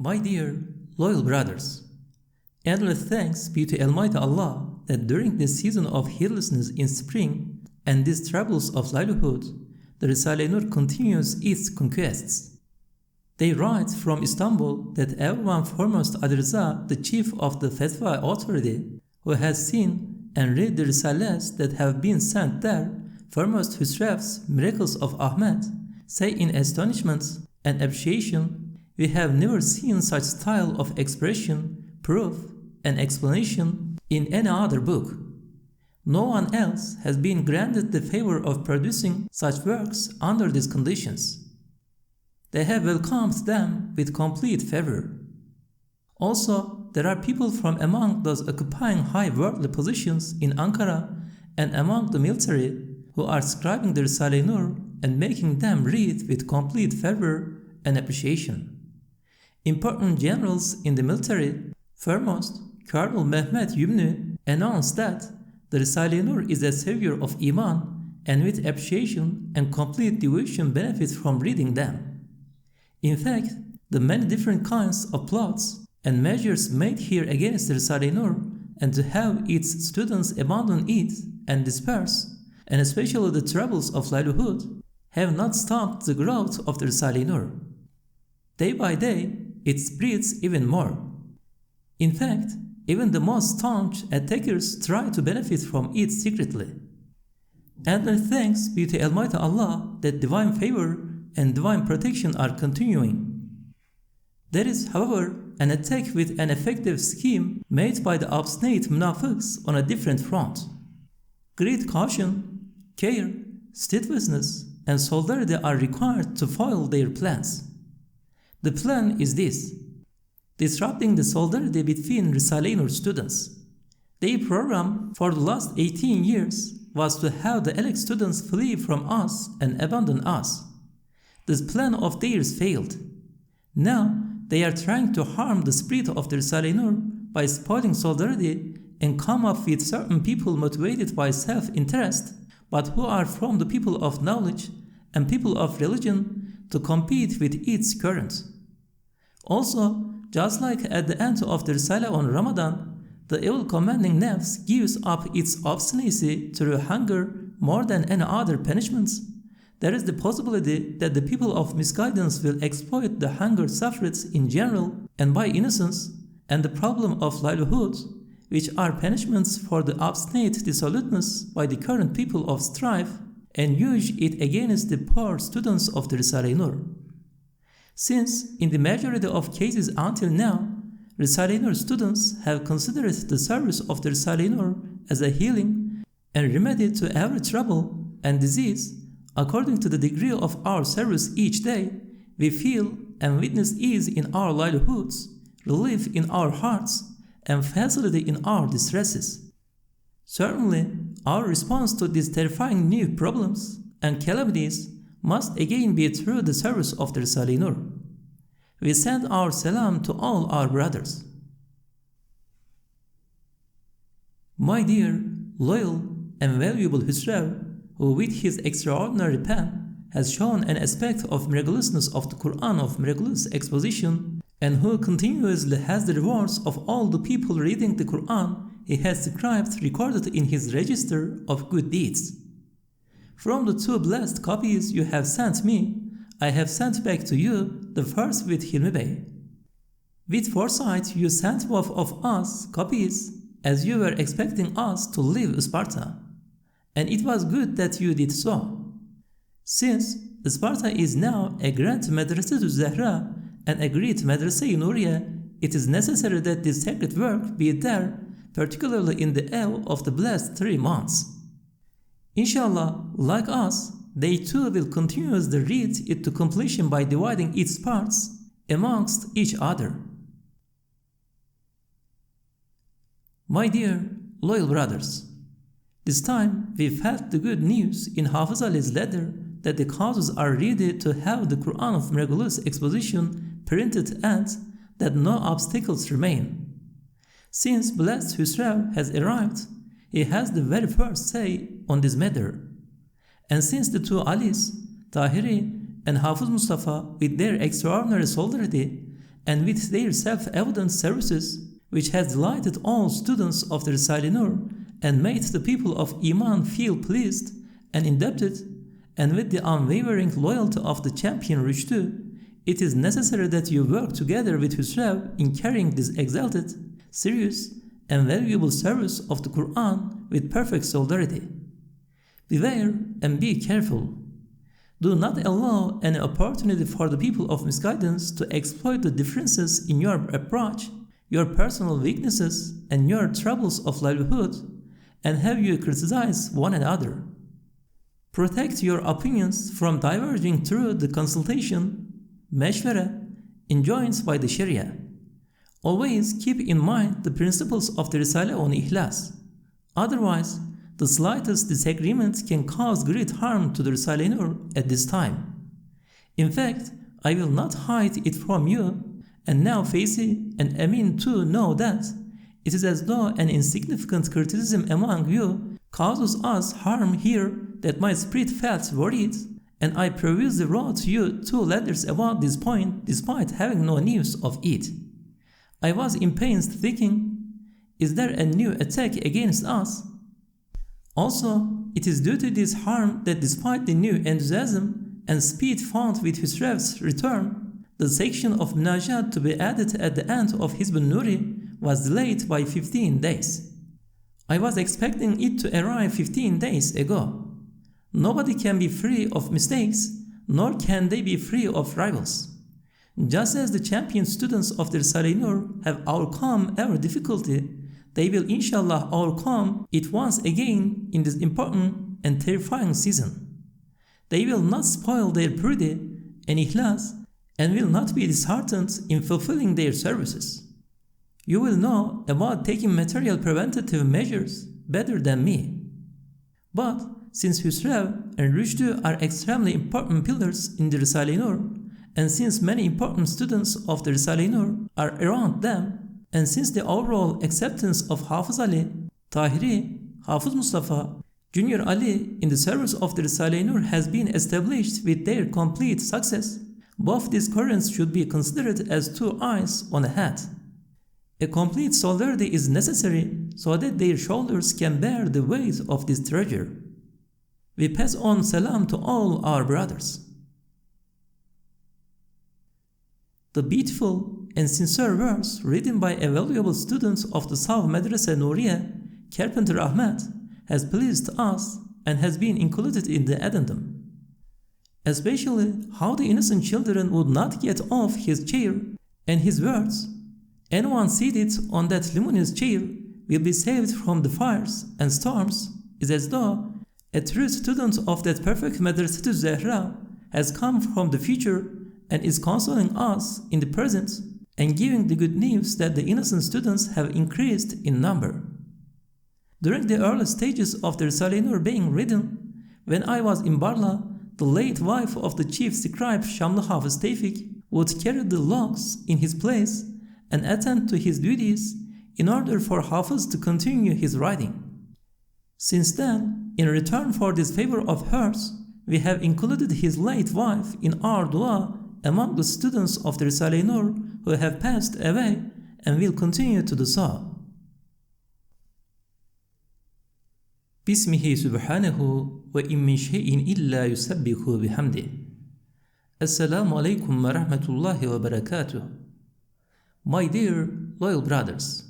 My dear, loyal brothers, endless thanks be to Almighty Allah that during this season of heedlessness in spring and these troubles of livelihood, the Risale-i Nur continues its conquests. They write from Istanbul that everyone foremost Adirza, the chief of the Fatwa authority, who has seen and read the Risales that have been sent there, foremost Husrev's miracles of Ahmed, say in astonishment and appreciation, we have never seen such style of expression, proof, and explanation in any other book. No one else has been granted the favor of producing such works under these conditions. They have welcomed them with complete favor. Also, there are people from among those occupying high worldly positions in Ankara and among the military who are scribing the Risale-i Nur and making them read with complete fervor and appreciation. Important generals in the military, foremost Colonel Mehmet Yumnu, announced that the Risale-i Nur is a savior of Iman and with appreciation and complete devotion benefits from reading them. In fact, the many different kinds of plots and measures made here against the Risale-i Nur and to have its students abandon it and disperse, and especially the troubles of livelihood, have not stopped the growth of the Risale-i Nur. Day by day, it spreads even more. In fact, even the most staunch attackers try to benefit from it secretly. And thanks be to Almighty Allah that divine favor and divine protection are continuing. There is, however, an attack with an effective scheme made by the obstinate munafiqs on a different front. Great caution, care, steadfastness, and solidarity are required to foil their plans. The plan is this: disrupting the solidarity between Risale-i Nur students. Their program for the last 18 years was to have the elect students flee from us and abandon us. This plan of theirs failed. Now they are trying to harm the spirit of the Risale-i Nur by spoiling solidarity and come up with certain people motivated by self-interest, but who are from the people of knowledge and people of religion to compete with its current. Also, just like at the end of the Risale on Ramadan, the evil commanding nafs gives up its obstinacy through hunger more than any other punishments, there is the possibility that the people of misguidance will exploit the hunger suffered in general and by innocence, and the problem of livelihood, which are punishments for the obstinate dissoluteness by the current people of strife, and use it against the poor students of the Risale-i Nur. Since, in the majority of cases until now, Risale-i Nur students have considered the service of the Risale-i Nur as a healing and remedy to every trouble and disease, according to the degree of our service each day, we feel and witness ease in our livelihoods, relief in our hearts, and facility in our distresses. Certainly, our response to these terrifying new problems and calamities must again be through the service of the Risale-i Nur. We send our salam to all our brothers. My dear, loyal, and valuable Husrev, who with his extraordinary pen has shown an aspect of miraculousness of the Qur'an of miraculous exposition, and who continuously has the rewards of all the people reading the Qur'an he has described recorded in his register of good deeds. From the 2 blessed copies you have sent me, I have sent back to you the first with Hilmi Bey. With foresight you sent both of us copies, as you were expecting us to leave Sparta, and it was good that you did so. Since Sparta is now a grand Madrasa-tu Zahra and a great Madrasa-i Nuriya, it is necessary that this sacred work be there, particularly in the eve of the blessed 3 months. Inshallah, like us, they too will continuously read it to completion by dividing its parts amongst each other. My dear, loyal brothers, this time we felt the good news in Hafiz Ali's letter that the causes are ready to have the Qur'an of miraculous exposition printed and that no obstacles remain. Since blessed Husrev has arrived, he has the very first say on this matter. And since the 2 Alis, Tahiri and Hafiz Mustafa, with their extraordinary solidarity and with their self-evident services, which has delighted all students of the Risale-i Nur and made the people of Iman feel pleased and indebted, and with the unwavering loyalty of the champion Rüştü, it is necessary that you work together with Hüsrev in carrying this exalted, serious, and valuable service of the Qur'an with perfect solidarity. Beware and be careful. Do not allow any opportunity for the people of misguidance to exploit the differences in your approach, your personal weaknesses, and your troubles of livelihood, and have you criticize one another. Protect your opinions from diverging through the consultation, meshwara, enjoined by the Sharia. Always keep in mind the principles of the Risale on Ihlas. Otherwise, the slightest disagreement can cause great harm to the Risale-i Nur at this time. In fact, I will not hide it from you, and now Feyzi and Amin too know that it is as though an insignificant criticism among you causes us harm here that my spirit felt worried, and I previously wrote you 2 letters about this point despite having no news of it. I was in pains thinking, is there a new attack against us? Also, it is due to this harm that despite the new enthusiasm and speed found with Hüsrev's return, the section of Munajat to be added at the end of Hizb al-Nuri was delayed by 15 days. I was expecting it to arrive 15 days ago. Nobody can be free of mistakes, nor can they be free of rivals. Just as the champion students of the Risale-i Nur have overcome every difficulty, they will inshallah overcome it once again in this important and terrifying season. They will not spoil their purity and ikhlas and will not be disheartened in fulfilling their services. You will know about taking material preventative measures better than me. But since Hüsrev and Rüştü are extremely important pillars in the Risale-i Nur, and since many important students of the Risale-i Nur are around them, and since the overall acceptance of Hafiz Ali, Tahiri, Hafiz Mustafa, Junior Ali in the service of the Risale-i Nur has been established with their complete success, both these currents should be considered as 2 eyes on a hat. A complete solidarity is necessary so that their shoulders can bear the weight of this treasure. We pass on salam to all our brothers. The beautiful and sincere verse written by a valuable student of the South Madrasa Nouriya, Carpenter Ahmed, has pleased us and has been included in the addendum. Especially how the innocent children would not get off his chair, and his words, anyone seated on that luminous chair will be saved from the fires and storms, is as though a true student of that perfect Madrasatu Zahra has come from the future and is consoling us in the present and giving the good news that the innocent students have increased in number. During the early stages of the Risale-i Nur being written, when I was in Barla, the late wife of the chief scribe Shamlı Hafiz Tevfik would carry the logs in his place and attend to his duties in order for Hafiz to continue his writing. Since then, in return for this favor of hers, we have included his late wife in our dua among the students of the Risale-i Nur who have passed away and will continue to do so. Bismihi subhanahu wa in min shay'in illa yusabbihu bihamdih. Assalamu alaikum wa rahmatullahi wa barakatuh. My dear loyal brothers,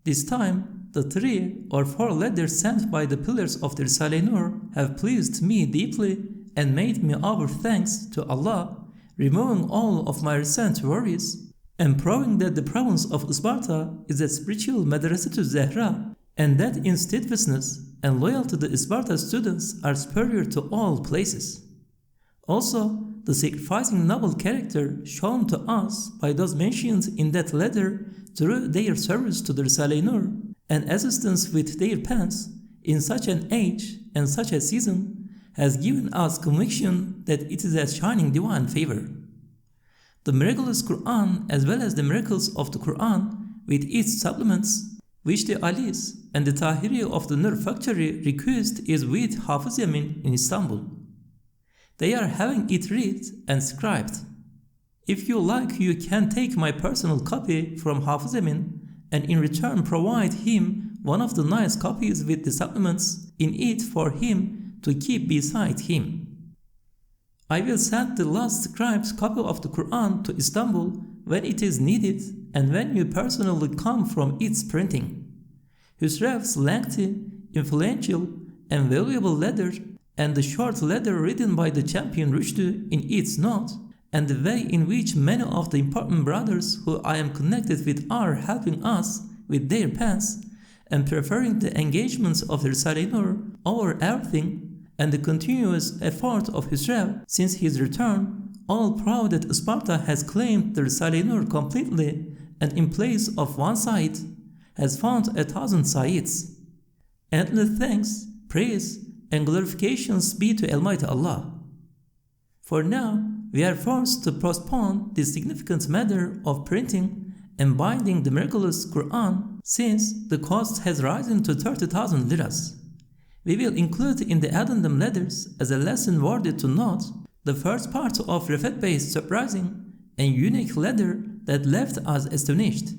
this time the 3 or 4 letters sent by the pillars of the Risale-i Nur have pleased me deeply and made me offer thanks to Allah, removing all of my recent worries and proving that the province of Sparta is a spiritual Madrasatu Zahra, and that in steadfastness and loyalty the Sparta students are superior to all places. Also, the sacrificing noble character shown to us by those mentioned in that letter through their service to the Risale-i Nur and assistance with their pens in such an age and such a season has given us conviction that it is a shining divine favor. The miraculous Qur'an as well as the miracles of the Qur'an with its supplements, which the Alis and the Tahiri of the Nur factory request is with Hafiz Yamin in Istanbul. They are having it read and scribed. If you like, you can take my personal copy from Hafiz Emin and in return provide him one of the nice copies with the supplements in it for him to keep beside him. I will send the last scribed copy of the Qur'an to Istanbul when it is needed and when you personally come from its printing. Husrev's lengthy, influential, and valuable letter and the short letter written by the champion Rushdie in its note, and the way in which many of the important brothers who I am connected with are helping us with their pens and preferring the engagements of the Risale-i Nur over everything, and the continuous effort of Husrev since his return, all proud that Sparta has claimed the Risale-i Nur completely and in place of one Said has found 1,000 Saids. Endless thanks, praise, and glorifications be to Almighty Allah. For now, we are forced to postpone this significant matter of printing and binding the miraculous Qur'an since the cost has risen to 30,000 liras. We will include in the addendum letters as a lesson worthy to note the first part of Refat-Bey's surprising and unique letter that left us astonished,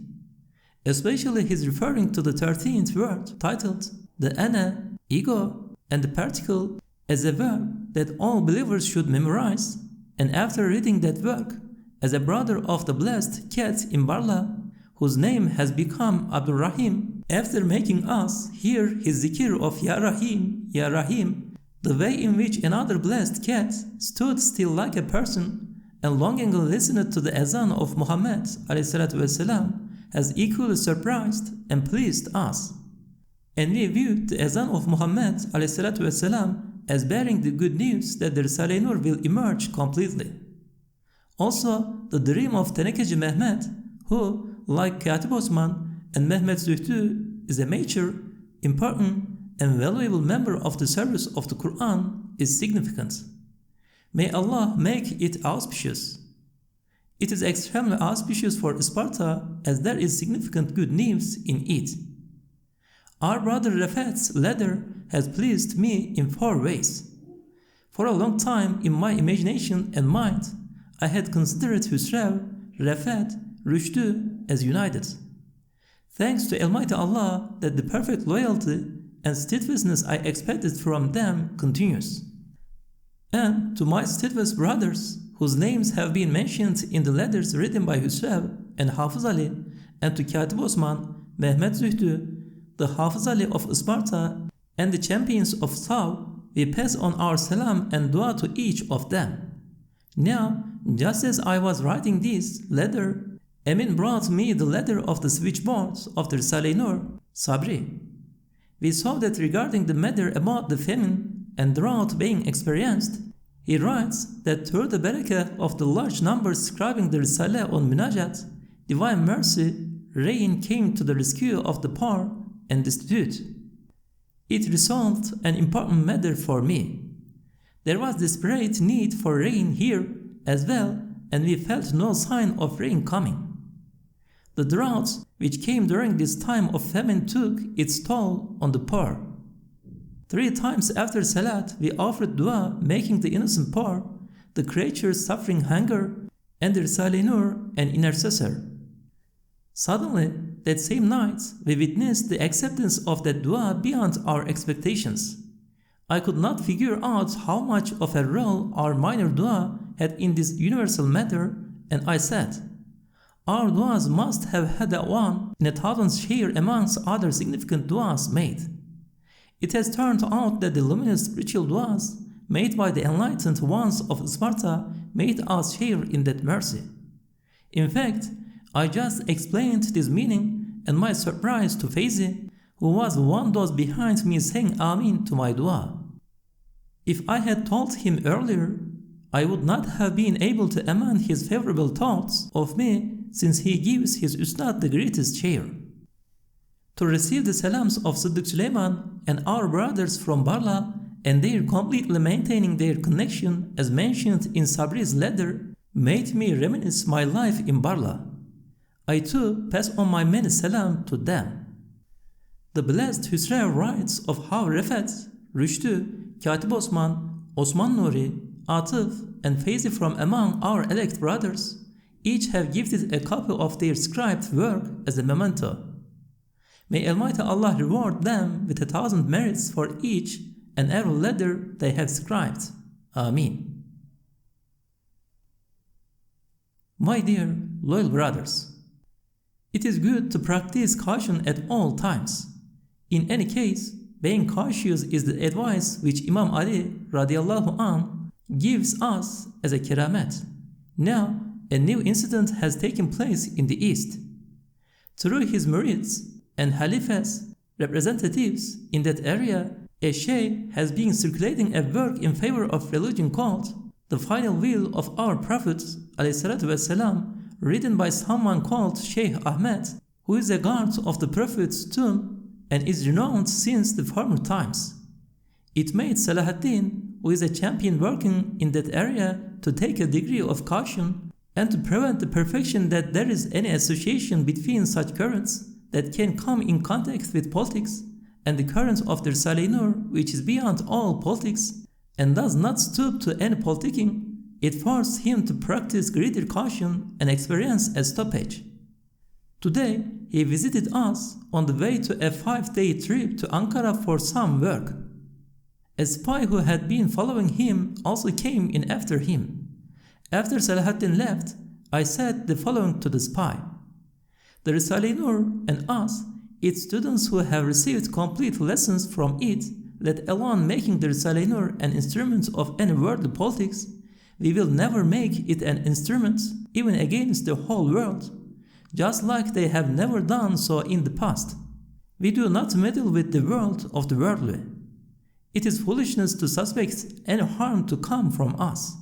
especially his referring to the 13th word titled the ana, ego, and the particle as a verb that all believers should memorize, and after reading that work, as a brother of the blessed cat in Barla, whose name has become Abdul Rahim, after making us hear his zikr of Ya Rahim, Ya Rahim, the way in which another blessed cat stood still like a person and longingly listened to the azan of Muhammad والسلام, has equally surprised and pleased us. And we viewed the azan of Muhammad والسلام, as bearing the good news that the Risale-i Nur will emerge completely. Also, the dream of Tenekeci Mehmet, who, like Katib Osman and Mehmet Zühtü, is a mature, important, and valuable member of the service of the Qur'an, is significant. May Allah make it auspicious. It is extremely auspicious for Sparta as there is significant good news in it. Our brother Refat's letter has pleased me in 4 ways. For a long time in my imagination and mind, I had considered Husrev, Refat, Rushdie as united. Thanks to Almighty Allah that the perfect loyalty and steadfastness I expected from them continues. And to my steadfast brothers, whose names have been mentioned in the letters written by Husrev and Hafiz Ali, and to Katib Osman, Mehmet Zühtü, the Hafiz Ali of Sparta, and the champions of Saw, we pass on our salam and dua to each of them. Now, just as I was writing this letter, Emin brought me the letter of the switchboard of the Risale-i Nur, Sabri. We saw that regarding the matter about the famine and drought being experienced, he writes that through the barakah of the large numbers scribing the Risale on Munajat, divine mercy, rain came to the rescue of the poor and destitute. It resolved an important matter for me. There was desperate need for rain here as well, and we felt no sign of rain coming. The drought which came during this time of famine took its toll on the poor. 3 times after Salat, we offered dua, making the innocent poor, the creatures suffering hunger, and the Risale-i Nur an intercessor. Suddenly, that same night, we witnessed the acceptance of that dua beyond our expectations. I could not figure out how much of a role our minor dua had in this universal matter, and I said, our duas must have had a 1 in 1,000 share amongst other significant duas made. It has turned out that the luminous spiritual duas made by the enlightened ones of Sparta made us share in that mercy. In fact, I just explained this meaning and my surprise to Feyzi, who was 1 dose behind me saying Amin to my dua. If I had told him earlier, I would not have been able to amend his favorable thoughts of me, since he gives his Ustad the greatest share. To receive the salams of Siddiq Süleyman and our brothers from Barla, and their completely maintaining their connection as mentioned in Sabri's letter, made me reminisce my life in Barla. I too pass on my many salam to them. The blessed Husrev writes of how Refat, Rushdie, Katib Osman, Osman Nuri, Atif, and Feyzi from among our elect brothers each have gifted a copy of their scribed work as a memento. May Almighty Allah reward them with 1,000 merits for each and every letter they have scribed. Ameen. My dear loyal brothers, it is good to practice caution at all times. In any case, being cautious is the advice which Imam Ali radiallahu anh gives us as a keramet. Now, a new incident has taken place in the East. Through his murids and Halifas, representatives in that area, a sheikh has been circulating a work in favor of religion called The Final Will of Our Prophet ﷺ, written by someone called Sheikh Ahmed, who is a guard of the Prophet's tomb and is renowned since the former times. It made Salahuddin, who is a champion working in that area, to take a degree of caution and to prevent the perfection that there is any association between such currents that can come in contact with politics and the current of the Risale-i Nur, which is beyond all politics and does not stoop to any politicking. It forced him to practice greater caution and experience a stoppage. Today, he visited us on the way to a 5-day trip to Ankara for some work. A spy who had been following him also came in after him. After Salahuddin left, I said the following to the spy: The Risale-i Nur and us, its students who have received complete lessons from it, let alone making the Risale-i Nur an instrument of any worldly politics, we will never make it an instrument even against the whole world, just like they have never done so in the past. We do not meddle with the world of the worldly. It is foolishness to suspect any harm to come from us.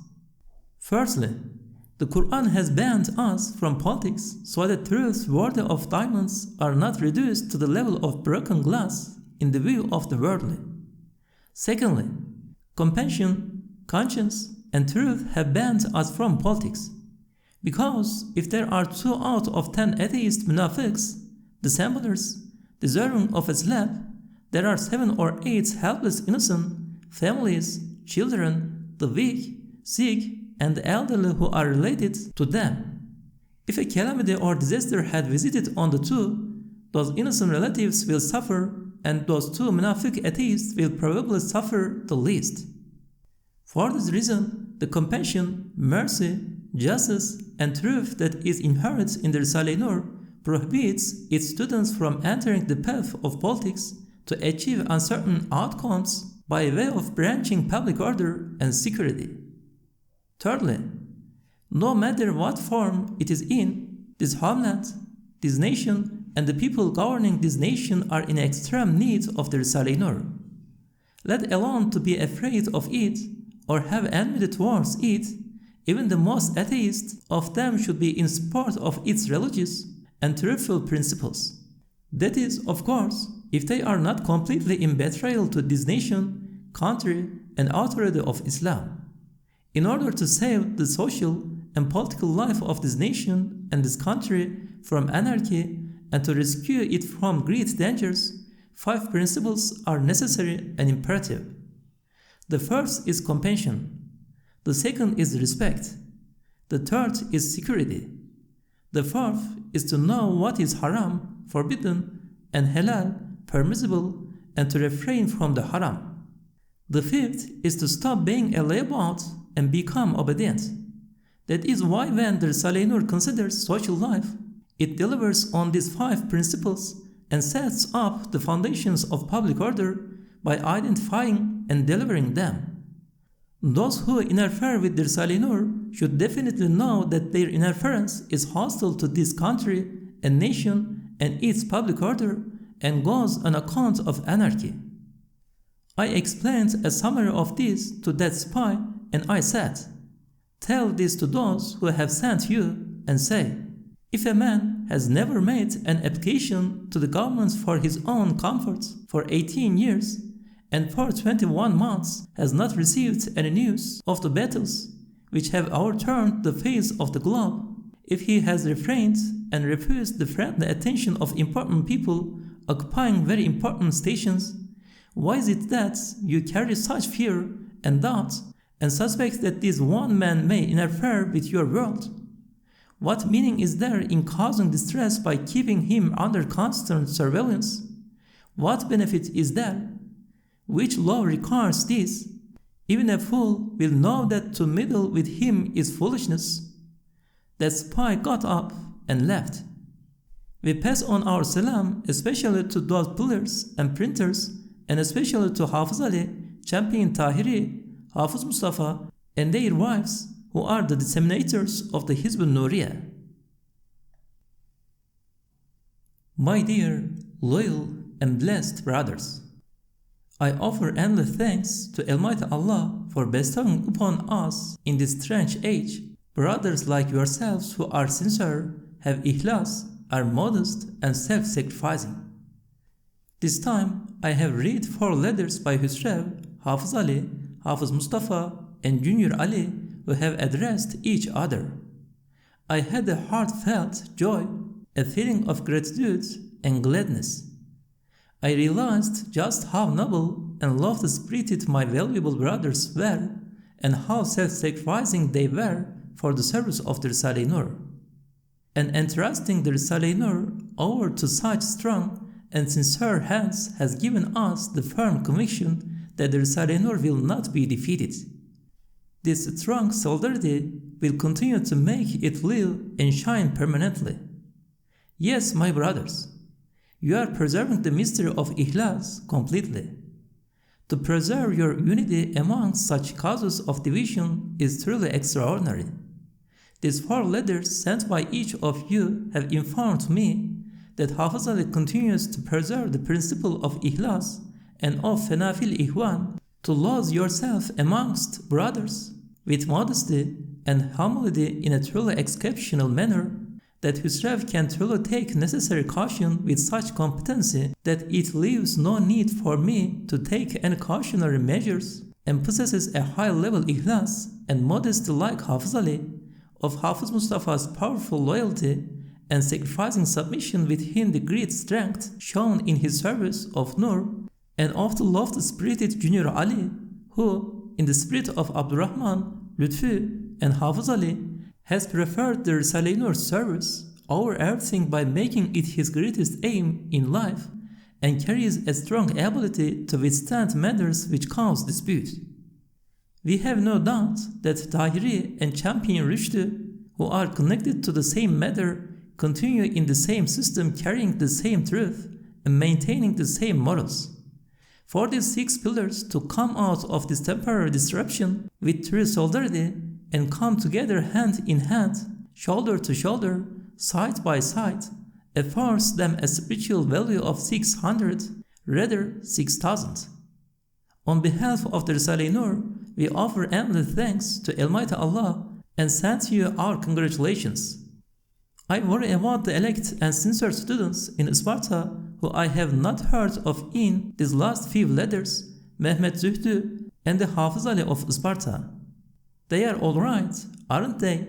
Firstly, the Qur'an has banned us from politics so that truths worthy of diamonds are not reduced to the level of broken glass in the view of the worldly. Secondly, compassion, conscience, and truth have banned us from politics. Because if there are 2 out of 10 atheist munafiqs, dissemblers, deserving of a slap, there are 7 or 8 helpless innocent families, children, the weak, sick, and the elderly who are related to them. If a calamity or disaster had visited on the 2, those innocent relatives will suffer, and those 2 munafiq atheists will probably suffer the least. For this reason, the compassion, mercy, justice, and truth that is inherent in the Risale-i Nur prohibits its students from entering the path of politics to achieve uncertain outcomes by way of branching public order and security. Thirdly, no matter what form it is in, this homeland, this nation, and the people governing this nation are in extreme need of the Risale-i Nur. Let alone to be afraid of it or have enmity towards it, even the most atheist of them should be in support of its religious and truthful principles. That is, of course, if they are not completely in betrayal to this nation, country, and authority of Islam. In order to save the social and political life of this nation and this country from anarchy and to rescue it from great dangers, 5 principles are necessary and imperative. The first is compassion. The second is respect. The third is security. The fourth is to know what is haram, forbidden, and halal, permissible, and to refrain from the haram. The fifth is to stop being a layabout and become obedient. That is why when the Risale-i Nur considers social life, it delivers on these 5 principles and sets up the foundations of public order by identifying and delivering them. Those who interfere with the Risale-i Nur should definitely know that their interference is hostile to this country and nation and its public order and goes on account of anarchy. I explained a summary of this to that spy and I said, "Tell this to those who have sent you and say, if a man has never made an application to the government for his own comfort for 18 years and for 21 months has not received any news of the battles which have overturned the face of the globe, if he has refrained and refused the friendly attention of important people occupying very important stations, why is it that you carry such fear and doubt and suspect that this one man may interfere with your world? What meaning is there in causing distress by keeping him under constant surveillance? What benefit is there? Which law requires this? Even a fool will know that to meddle with him is foolishness. That spy got up and left. We pass on our salam, especially to those pullers and printers, and especially to Hafiz Ali, Champion Tahiri, Hafiz Mustafa, and their wives, who are the disseminators of the Hizb al-Nuriyah. My dear, loyal, and blessed brothers, I offer endless thanks to Almighty Allah for bestowing upon us in this strange age brothers like yourselves who are sincere, have ikhlas, are modest, and self-sacrificing. This time I have read 4 letters by Husrev, Hafiz Ali, Hafiz Mustafa, and Junior Ali who have addressed each other. I had a heartfelt joy, a feeling of gratitude and gladness. I realized just how noble and lofty-spirited my valuable brothers were, and how self-sacrificing they were for the service of the Risale-i Nur. And entrusting the Risale-i Nur over to such strong and sincere hands has given us the firm conviction that the Risale-i Nur will not be defeated. This strong solidarity will continue to make it live and shine permanently. Yes, my brothers, you are preserving the mystery of Ikhlas completely. To preserve your unity among such causes of division is truly extraordinary. These 4 letters sent by each of you have informed me that Hafiz Ali continues to preserve the principle of Ikhlas and of Fenafil Ihwan, to lose yourself amongst brothers with modesty and humility in a truly exceptional manner, that Husrev can truly take necessary caution with such competency that it leaves no need for me to take any cautionary measures, and possesses a high level ikhlas and modesty like Hafiz Ali, of Hafiz Mustafa's powerful loyalty and sacrificing submission within the great strength shown in his service of Nur, and of the lofty-spirited Junior Ali, who, in the spirit of Abdurrahman, Lutfi, and Hafiz Ali, has preferred the Risale-i Nur service over everything by making it his greatest aim in life, and carries a strong ability to withstand matters which cause dispute. We have no doubt that Tahiri and Champion Rushdi, who are connected to the same matter, continue in the same system, carrying the same truth and maintaining the same morals. For these 6 pillars to come out of this temporary disruption with true solidarity and come together hand in hand, shoulder to shoulder, side by side, affords them a spiritual value of 600, rather 6,000. On behalf of the Risale-i Nur, we offer endless thanks to Almighty Allah and send you our congratulations. I worry about the elect and sincere students in Sparta who I have not heard of in these last few letters, Mehmet Zühtü and the Hafiz Ali of Sparta. They are all right, aren't they?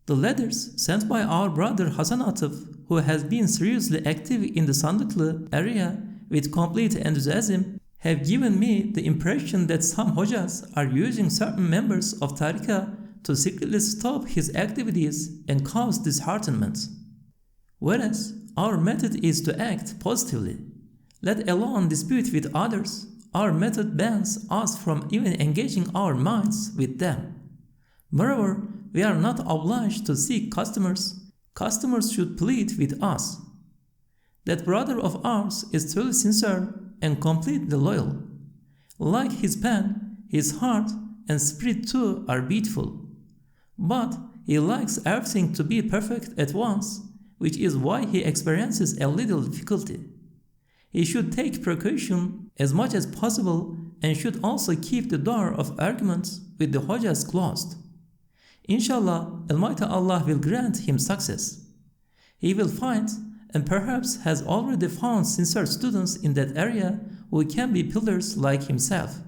The letters sent by our brother Hasan Atif, who has been seriously active in the Sandıklı area with complete enthusiasm, have given me the impression that some Hojas are using certain members of Tariqa to secretly stop his activities and cause disheartenment. Whereas our method is to act positively. Let alone dispute with others, our method bans us from even engaging our minds with them. Moreover, we are not obliged to seek customers. Customers should plead with us. That brother of ours is truly sincere and completely loyal. Like his pen, his heart and spirit too are beautiful. But he likes everything to be perfect at once, which is why he experiences a little difficulty. He should take precaution as much as possible and should also keep the door of arguments with the Hojas closed. Inshallah, Almighty Allah will grant him success. He will find, and perhaps has already found, sincere students in that area who can be pillars like himself.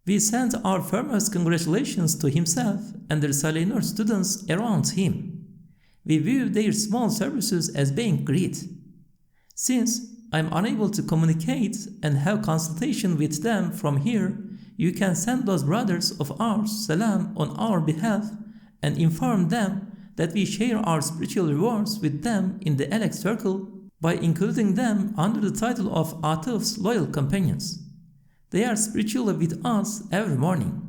We send our firmest congratulations to himself and the Risale-i Nur students around him. We view their small services as being great. Since I am unable to communicate and have consultation with them from here, you can send those brothers of ours salam on our behalf and inform them that we share our spiritual rewards with them in the elect circle by including them under the title of Atif's loyal companions. They are spiritually with us every morning.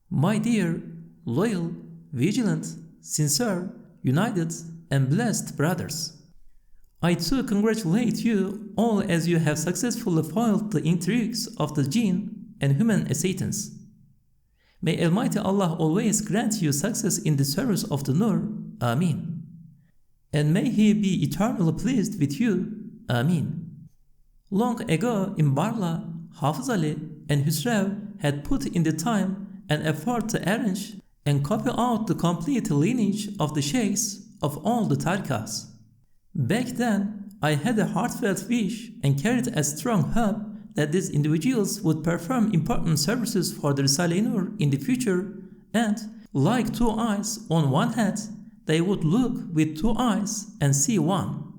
My dear, loyal, vigilant, sincere, united, and blessed brothers, I too congratulate you all as you have successfully foiled the intrigues of the jinn and human assassins. May Almighty Allah always grant you success in the service of the Nur, Ameen. And may He be eternally pleased with you, Ameen. Long ago in Barla, Hafiz Ali and Husrev had put in the time and effort to arrange and copy out the complete lineage of the sheikhs of all the tariqahs. Back then, I had a heartfelt wish and carried a strong hope that these individuals would perform important services for the Risale-i Nur in the future, and, like two eyes on one head, they would look with two eyes and see one.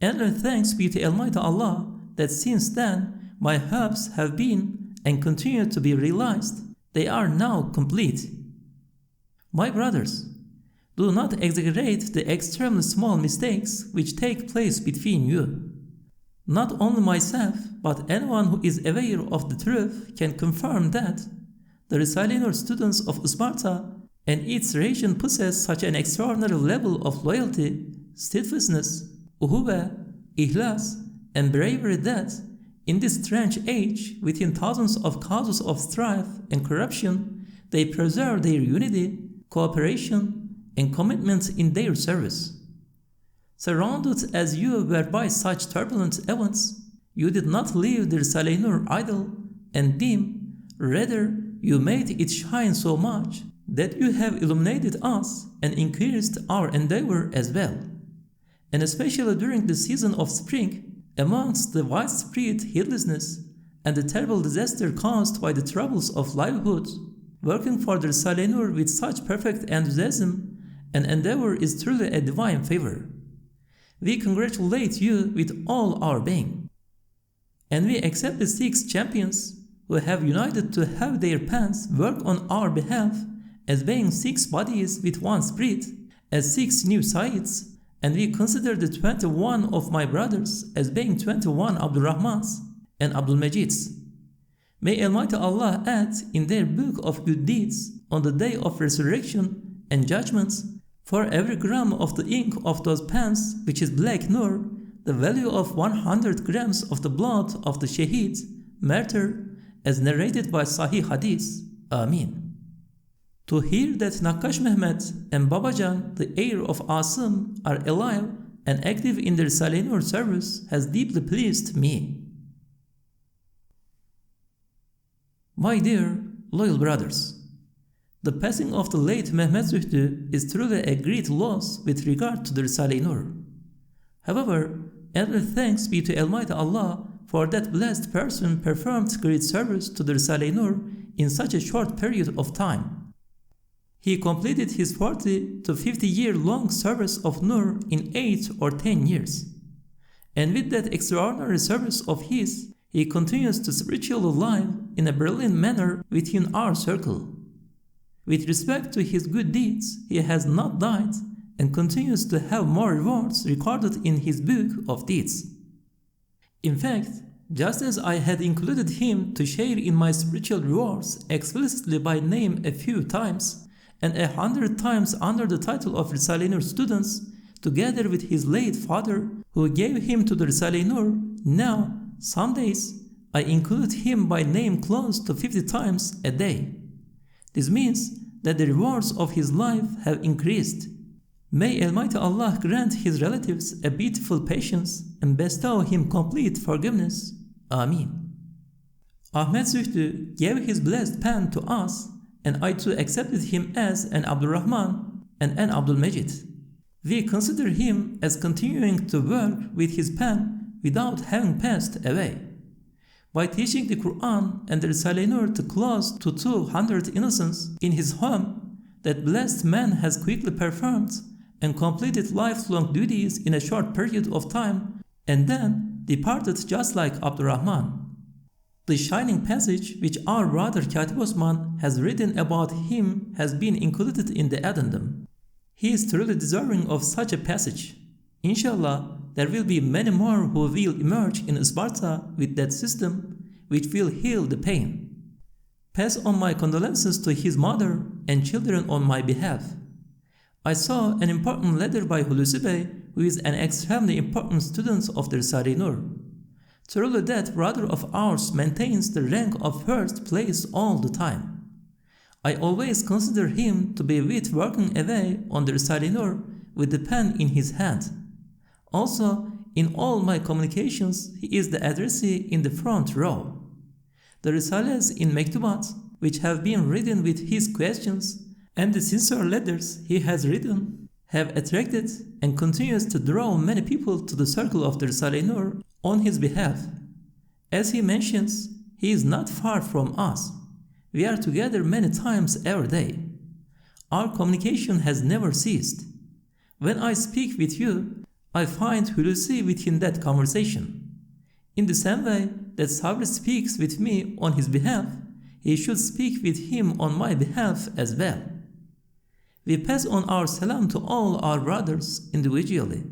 And thanks be to Almighty Allah that since then my hopes have been and continue to be realized. They are now complete. My brothers, do not exaggerate the extremely small mistakes which take place between you. Not only myself, but anyone who is aware of the truth can confirm that the Risale-i Nur students of Sparta and its region possess such an extraordinary level of loyalty, steadfastness, uhuwa, ihlas, and bravery that, in this strange age, within thousands of causes of strife and corruption, they preserve their unity, cooperation, and commitment in their service. Surrounded as you were by such turbulent events, you did not leave the Risale-i Nur idle and dim, rather you made it shine so much that you have illuminated us and increased our endeavor as well. And especially during the season of spring, amongst the widespread heedlessness and the terrible disaster caused by the troubles of livelihood, working for the Risale-i Nur with such perfect enthusiasm and endeavor is truly a divine favor. We congratulate you with all our being. And we accept the 6 champions who have united to have their pens work on our behalf as being 6 bodies with one spirit, as 6 new sides, and we consider the 21 of my brothers as being 21 Abdurrahmans and Abdul-Majids. May Almighty Allah add in their book of good deeds on the day of resurrection and judgments for every gram of the ink of those pens, which is black nur, the value of 100 grams of the blood of the shaheed, martyr, as narrated by Sahih Hadith. Ameen. To hear that Nakkash Mehmet and Babajan, the heir of Asim, are alive and active in their Risale-i Nur service has deeply pleased me. My dear, loyal brothers, the passing of the late Mehmet Zühtü is truly a great loss with regard to the Risale-i Nur. However, every thanks be to Almighty Allah for that blessed person performed great service to the Risale-i Nur in such a short period of time. He completed his 40 to 50-year-long service of Nur in 8 or 10 years. And with that extraordinary service of his, he continues to spiritually live in a brilliant manner within our circle. With respect to his good deeds, he has not died and continues to have more rewards recorded in his book of deeds. In fact, just as I had included him to share in my spiritual rewards explicitly by name a few times, and 100 times under the title of Risale-i Nur students, together with his late father who gave him to the Risale-i Nur, now, some days, I include him by name close to 50 times a day. This means that the rewards of his life have increased. May Almighty Allah grant his relatives a beautiful patience and bestow him complete forgiveness. Ameen. Ahmet Zühtü gave his blessed pen to us, and I too accepted him as an Abdurrahman and an Abdul-Majid. We consider him as continuing to work with his pen without having passed away. By teaching the Qur'an and the Risale-i Nur to close to 200 innocents in his home, that blessed man has quickly performed and completed lifelong duties in a short period of time and then departed just like Abdurrahman. The shining passage which our brother Katib Osman has written about him has been included in the addendum. He is truly deserving of such a passage. Inshallah, there will be many more who will emerge in Sparta with that system which will heal the pain. Pass on my condolences to his mother and children on my behalf. I saw an important letter by Hulusi Bey, who is an extremely important student of the Risale-i Nur. Truly that brother of ours maintains the rank of first place all the time. I always consider him to be with working away on the Risale-i Nur with the pen in his hand. Also, in all my communications, he is the addressee in the front row. The Risales in Mektubat, which have been written with his questions, and the sincere letters he has written, have attracted and continues to draw many people to the circle of the Risale-i Nur on his behalf. As he mentions, he is not far from us. We are together many times every day. Our communication has never ceased. When I speak with you, I find Hulusi within that conversation. In the same way that Sabri speaks with me on his behalf, he should speak with him on my behalf as well. We pass on our salam to all our brothers individually.